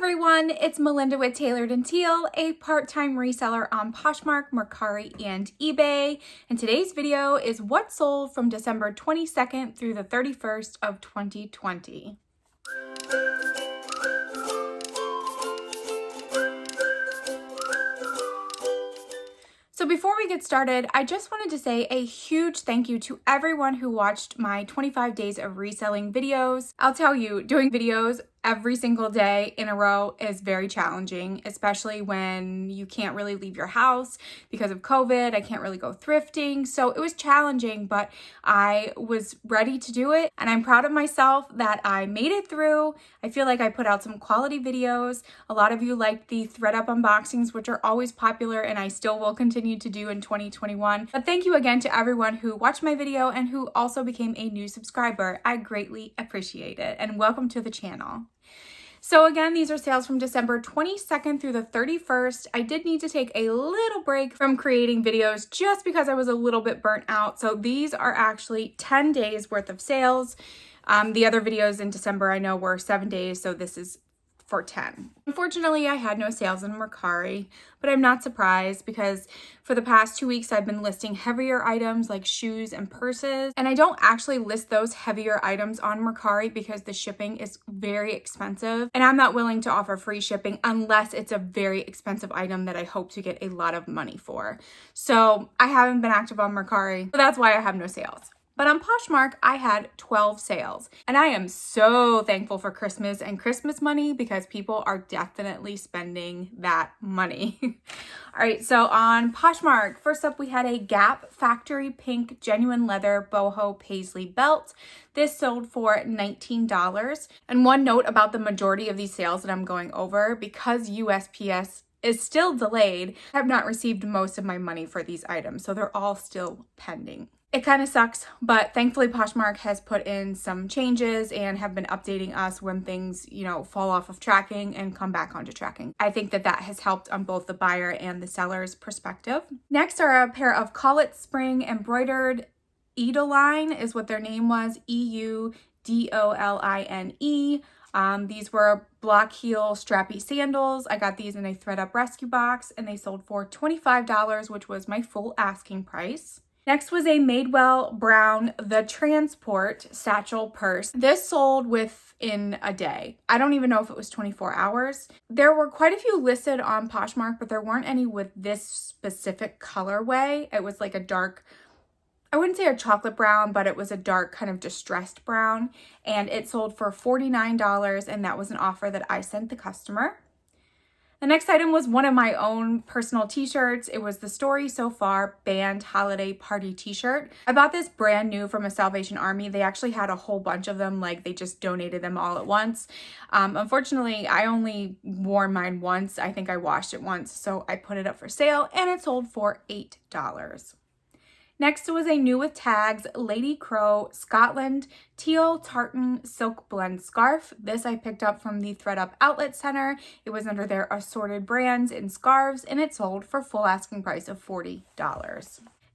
everyone, it's Melinda with Tailored and Teal, a part-time reseller on Poshmark, Mercari, and eBay. And today's video is what sold from December 22nd through the 31st of 2020. So before we get started, I just wanted to say a huge thank you to everyone who watched my 25 days of reselling videos. I'll tell you, doing videos every single day in a row is very challenging, especially when you can't really leave your house because of COVID. I can't really go thrifting. So it was challenging, but I was ready to do it. And I'm proud of myself that I made it through. I feel like I put out some quality videos. A lot of you liked the ThredUp unboxings, which are always popular and I still will continue to do in 2021. But thank you again to everyone who watched my video and who also became a new subscriber. I greatly appreciate it. And welcome to the channel. So again, these are sales from December 22nd through the 31st. I did need to take a little break from creating videos just because I was a little bit burnt out. So these are actually 10 days worth of sales. The other videos in December I know were 7 days, so this is for 10. Unfortunately, I had no sales in Mercari, but I'm not surprised because for the past 2 weeks, I've been listing heavier items like shoes and purses. And I don't actually list those heavier items on Mercari because the shipping is very expensive. And I'm not willing to offer free shipping unless it's a very expensive item that I hope to get a lot of money for. So I haven't been active on Mercari, so that's why I have no sales. But on Poshmark, I had 12 sales. And I am so thankful for Christmas and Christmas money because people are definitely spending that money. All right, so on Poshmark, first up we had a Gap Factory Pink Genuine Leather Boho Paisley Belt. This sold for $19. And one note about the majority of these sales that I'm going over, because USPS is still delayed, I have not received most of my money for these items, so they're all still pending. It kind of sucks, but thankfully Poshmark has put in some changes and have been updating us when things, fall off of tracking and come back onto tracking. I think that has helped on both the buyer and the seller's perspective. Next are a pair of Call It Spring embroidered Edoline is what their name was, Eudoline. These were block heel strappy sandals. I got these in a ThredUp rescue box and they sold for $25, which was my full asking price. Next was a Madewell Brown The Transport satchel purse. This sold within a day. I don't even know if it was 24 hours. There were quite a few listed on Poshmark, but there weren't any with this specific colorway. It was like a dark, I wouldn't say a chocolate brown, but it was a dark kind of distressed brown. And it sold for $49, and that was an offer that I sent the customer. The next item was one of my own personal t-shirts. It was the Story So Far Band Holiday Party t-shirt. I bought this brand new from a Salvation Army. They actually had a whole bunch of them, like they just donated them all at once. Unfortunately, I only wore mine once. I think I washed it once, so I put it up for sale and it sold for $8. Next was a new with tags Lady Crow Scotland Teal Tartan Silk Blend Scarf. This I picked up from the ThredUp Outlet Center. It was under their assorted brands and scarves and it sold for full asking price of $40.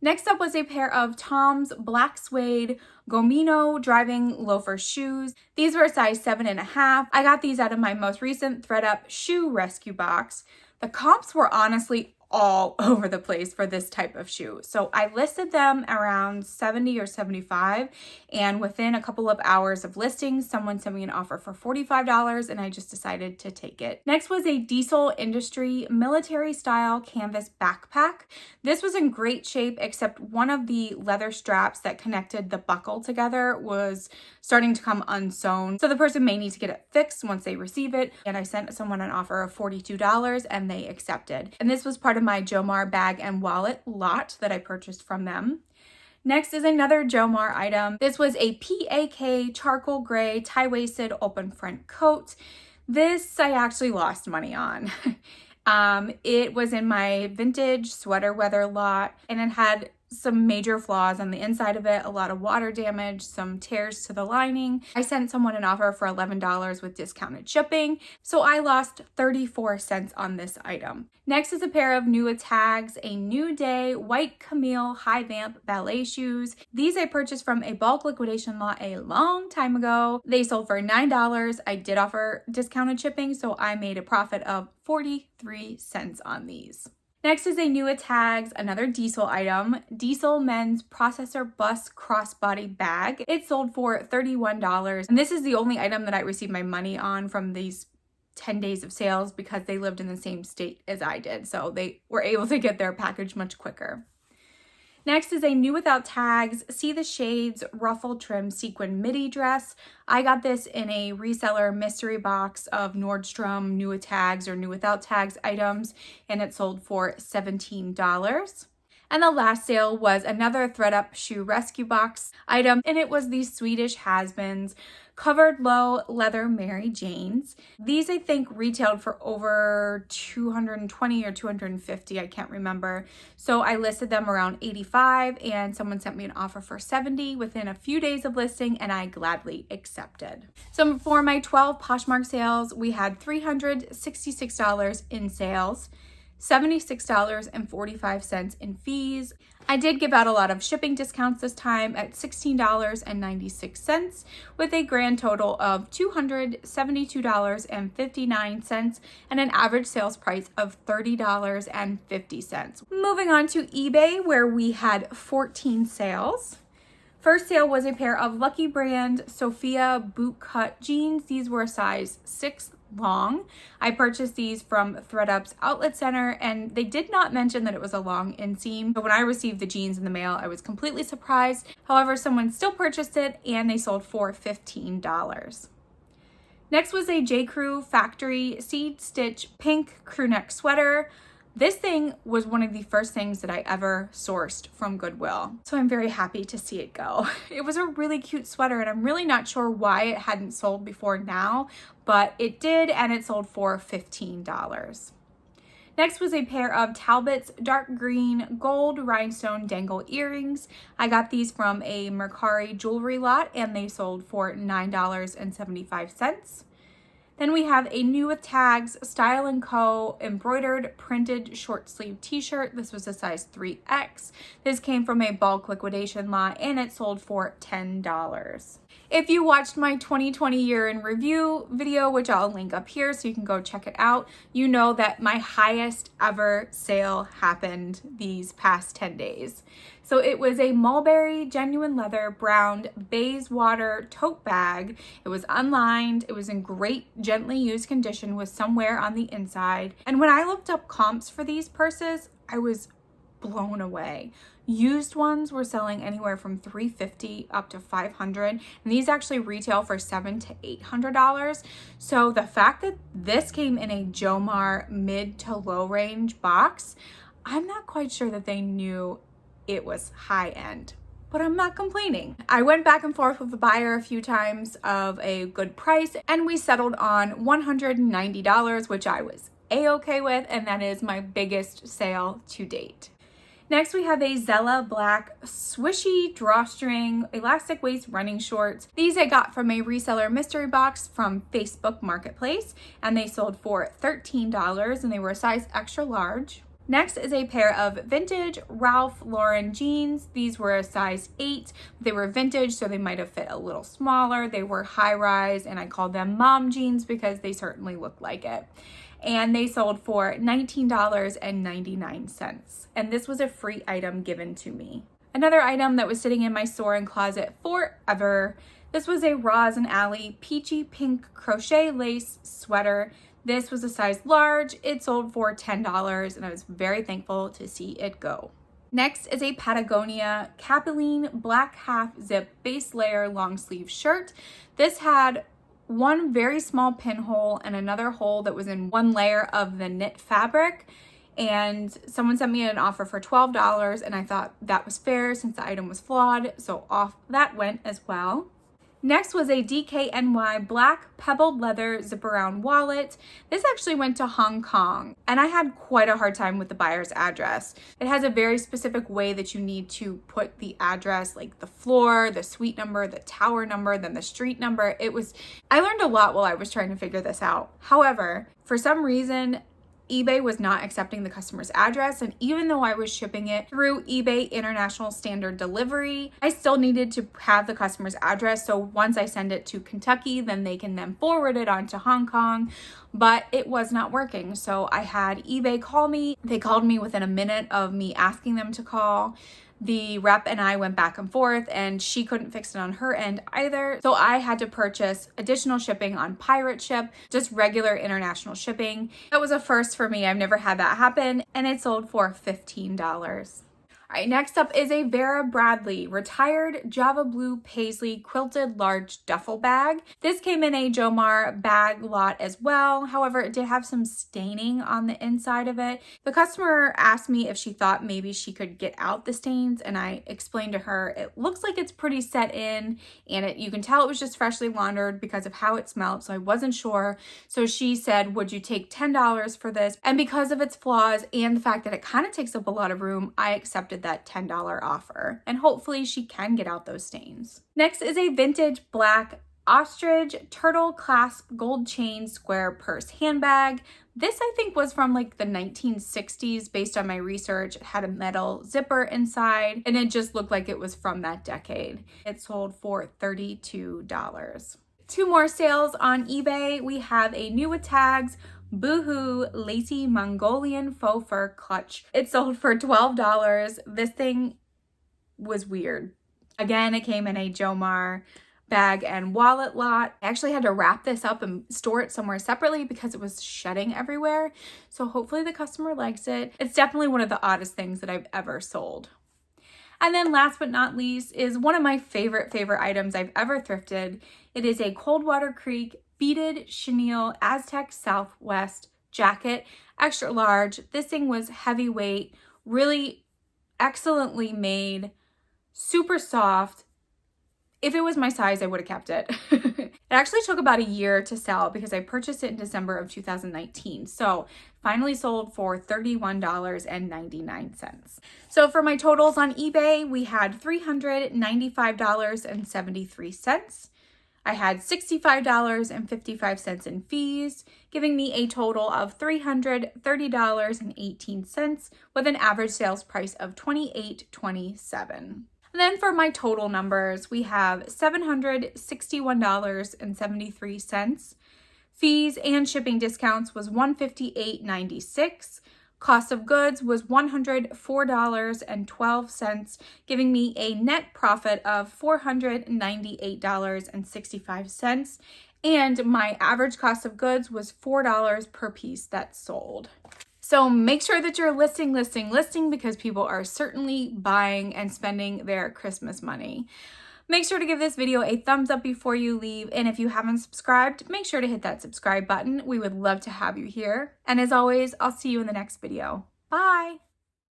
Next up was a pair of Tom's Black Suede Gomino Driving Loafer Shoes. These were a size 7.5. I got these out of my most recent ThredUp Shoe Rescue box. The comps were honestly all over the place for this type of shoe. So I listed them around 70 or 75 and within a couple of hours of listing, someone sent me an offer for $45 and I just decided to take it. Next was a Diesel Industry military style canvas backpack. This was in great shape except one of the leather straps that connected the buckle together was starting to come unsewn. So the person may need to get it fixed once they receive it. And I sent someone an offer of $42 and they accepted. And this was part of my Jomar bag and wallet lot that I purchased from them. Next is another Jomar item. This was a PAK charcoal gray tie-waisted open front coat. This I actually lost money on. It was in my vintage sweater weather lot and it had some major flaws on the inside of it, a lot of water damage, some tears to the lining. I sent someone an offer for $11 with discounted shipping, so I lost 34 cents on this item. Next is a pair of Nua tags, a New Day white camille high vamp ballet shoes. These I purchased from a bulk liquidation lot a long time ago. They sold for $9. I did offer discounted shipping, so I made a profit of 43 cents on these. Next is a Nua Tags, another Diesel item, Diesel Men's Processor Bus Crossbody Bag. It sold for $31, and this is the only item that I received my money on from these 10 days of sales because they lived in the same state as I did, so they were able to get their package much quicker. Next is a New Without Tags, See the Shades Ruffle Trim Sequin Midi Dress. I got this in a reseller mystery box of Nordstrom New Tags or New Without Tags items, and it sold for $17. And the last sale was another ThredUp shoe rescue box item, and it was these Swedish Has-Beens covered low leather Mary Janes. These I think retailed for over 220 or 250, I can't remember. So I listed them around 85 and someone sent me an offer for 70 within a few days of listing, and I gladly accepted. So for my 12 Poshmark sales, we had $366 in sales, $76.45 in fees. I did give out a lot of shipping discounts this time at $16.96 with a grand total of $272.59 and an average sales price of $30.50. Moving on to eBay, where we had 14 sales. First sale was a pair of Lucky Brand Sophia bootcut jeans. These were a size 6 long. I purchased these from ThredUp's outlet center, and they did not mention that it was a long inseam. But when I received the jeans in the mail, I was completely surprised. However, someone still purchased it and they sold for $15. Next was a J. Crew Factory Seed Stitch pink crew neck sweater. This thing was one of the first things that I ever sourced from Goodwill, so I'm very happy to see it go. It was a really cute sweater, and I'm really not sure why it hadn't sold before now, but it did, and it sold for $15. Next was a pair of Talbot's dark green gold rhinestone dangle earrings. I got these from a Mercari jewelry lot, and they sold for $9.75. Then we have a New With Tags Style & Co. embroidered printed short sleeve t-shirt. This was a size 3X. This came from a bulk liquidation lot and it sold for $10. If you watched my 2020 year in review video, which I'll link up here so you can go check it out, you know that my highest ever sale happened these past 10 days. So it was a mulberry genuine leather brown Bayswater tote bag. It was unlined. It was in great gently used condition with some wear on the inside. And when I looked up comps for these purses, I was blown away. Used ones were selling anywhere from $350 up to $500, and these actually retail for $700 to $800. So the fact that this came in a Jomar mid to low range box, I'm not quite sure that they knew it was high end, but I'm not complaining. I went back and forth with the buyer a few times of a good price, and we settled on $190, which I was a-okay with, and that is my biggest sale to date. Next, we have a Zella black swishy drawstring elastic waist running shorts. These I got from a reseller mystery box from Facebook Marketplace, and they sold for $13, and they were a size extra large. Next is a pair of vintage Ralph Lauren jeans. These were a size 8. They were vintage, so they might have fit a little smaller. They were high rise, and I called them mom jeans because they certainly looked like it. And they sold for $19.99. And this was a free item given to me. Another item that was sitting in my store and closet forever. This was a Roz and Alley peachy pink crochet lace sweater. This was a size large. It sold for $10, and I was very thankful to see it go. Next is a Patagonia Capilene black half zip base layer long sleeve shirt. This had one very small pinhole and another hole that was in one layer of the knit fabric. And someone sent me an offer for $12, and I thought that was fair since the item was flawed, so off that went as well. Next was a DKNY black pebbled leather zip around wallet. This actually went to Hong Kong, and I had quite a hard time with the buyer's address. It has a very specific way that you need to put the address, like the floor, the suite number, the tower number, then the street number. I learned a lot while I was trying to figure this out. However, for some reason, eBay was not accepting the customer's address, and even though I was shipping it through eBay International Standard Delivery, I still needed to have the customer's address. So once I send it to Kentucky, then they can then forward it on to Hong Kong, but it was not working. So I had eBay call me. They called me within a minute of me asking them to call. The rep and I went back and forth, and she couldn't fix it on her end either. So I had to purchase additional shipping on Pirate Ship, just regular international shipping. That was a first for me. I've never had that happen, and it sold for $15. All right, next up is a Vera Bradley retired Java Blue Paisley quilted large duffel bag. This came in a Jomar bag lot as well. However, it did have some staining on the inside of it. The customer asked me if she thought maybe she could get out the stains, and I explained to her it looks like it's pretty set in, and you can tell it was just freshly laundered because of how it smelled, so I wasn't sure. So she said, would you take $10 for this? And because of its flaws and the fact that it kind of takes up a lot of room, I accepted that $10 offer, and hopefully she can get out those stains. Next is a vintage black ostrich turtle clasp gold chain square purse handbag. This I think was from like the 1960s based on my research. It had a metal zipper inside, and it just looked like it was from that decade. It sold for $32. Two more sales on eBay. We have a new with tags Boohoo lacy Mongolian faux fur clutch. It sold for $12. This thing was weird. Again, it came in a Jomar bag and wallet lot. I actually had to wrap this up and store it somewhere separately because it was shedding everywhere. So hopefully the customer likes it. It's definitely one of the oddest things that I've ever sold. And then last but not least is one of my favorite items I've ever thrifted. It is a Coldwater Creek beaded chenille Aztec Southwest jacket, extra large. This thing was heavyweight, really excellently made, super soft. If it was my size, I would have kept it. It actually took about a year to sell because I purchased it in December of 2019. So finally sold for $31.99. So for my totals on eBay, we had $395.73. I had $65.55 in fees, giving me a total of $330.18 with an average sales price of $28.27. And then for my total numbers, we have $761.73. Fees and shipping discounts was $158.96. Cost of goods was $104.12, giving me a net profit of $498.65. And my average cost of goods was $4 per piece that sold. So make sure that you're listing because people are certainly buying and spending their Christmas money. Make sure to give this video a thumbs up before you leave, and if you haven't subscribed, make sure to hit that subscribe button. We would love to have you here. And as always, I'll see you in the next video. Bye!